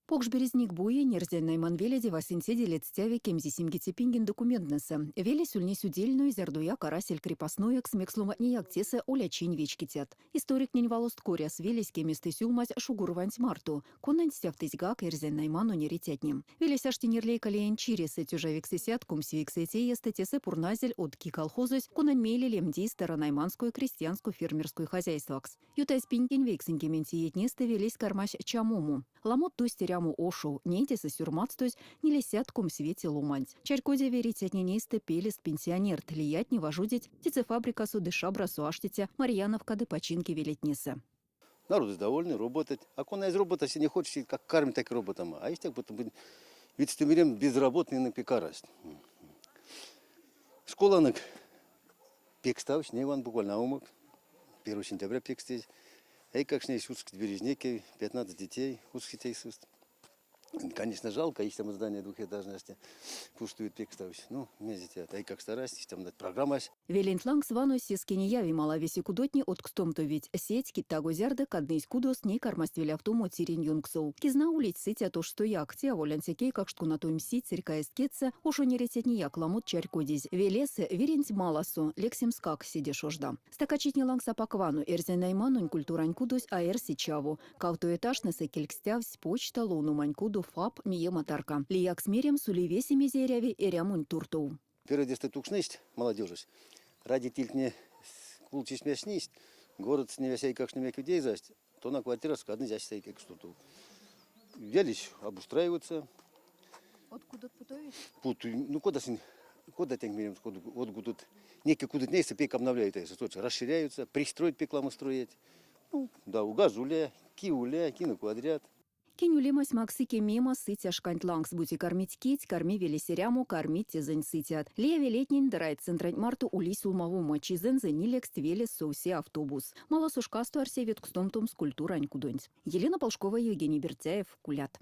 Покшберезник буе нерзен найман веледе васенсе делецтяве кемзисимгете пинген документнесы. Веле сюльнес удельную зердуя карасель крепостную к смекслуматнияк тесе олячин вечкитят. Историк нень волост коряс велес кеместы сюлмать шугурванць марту. Конан стявтызгак эрзен найману неретятнем. Велес аштинерлей калеен чиресы тюжавик сесят кумсвиксете естетесе пурназель от ки колхозусь конан мейли лемди старонайманскую крестьянскую фермерскую хозяйствакс. Ютай спинген вексенгементи етнесты велес кармаш чамому. Ламот тустеряму ошу, нейтесы сюрматстусь, не лисят кум свете луманць. Чарькоде верить отненесты пелест пенсионер тлиять не вожудить, птицефабрика суды шабрасу аштите, Марьяновка де починки велетнесы. Народ довольный, работать. А кона из робота, если не хочет, как кормить, так и роботом. А если так будто ведь стумерем безработный на пекараст. Школа пек ставыш, не ван буквально умок. 1 сентября пек здесь. И как с ней шутские березники, 15 детей, шутские детей. Конечно, жалко, есть там здание двухэтажности, пустует пекставыш. Ну, мезите, а и как стараюсь, там дать программа. Велентланг свану сескини яви малавеси кудотни от кстомто ведь сеть киттаго зярда каднейс кудос не кармаствели автомо тирин юнгсоу. Кизна улить сетя то, что як, те волянцекей, как что на том сить, цирка эскетса, ошо не рететни як ламут чарькодизь. Велесе веренць маласу, лексим скак сидеш ожда. Стакачитни ланг сапаквану, эрзен найманунь культурань кудос, а эрси чаву. Кавтоэтажнесе келькстявсь почта лону манькуду фаб мие матарка. Лияк смерем суливеси мизеряви эрямунь туртоу. Первый десятый тукшность, молодежь. Ради тильтне кулчи смешнисть, город с невесей как шнемек людей засть, то на квартира скадный засей как что-то. Взялись, обустраиваются. Откуда путовить? Ну куда тем мерем, вот гудут, некие куда не пек обновляют, расширяются, пристроить пекламу строить. Ну, да, у газуля, киуля, кину квадрат. Кенюлемась максике мема сытя шкантлангс бути кормить кеть, корми велисеряму, кормить тезень сытят. Леве летнин драйт центрать марту улись улмаву чизен зенилек ствеле соусе автобус. Малосушкасту арсевет кстомтом скульптура анькудонь. Елена Полшкова, Евгений Бертяев, Кулят.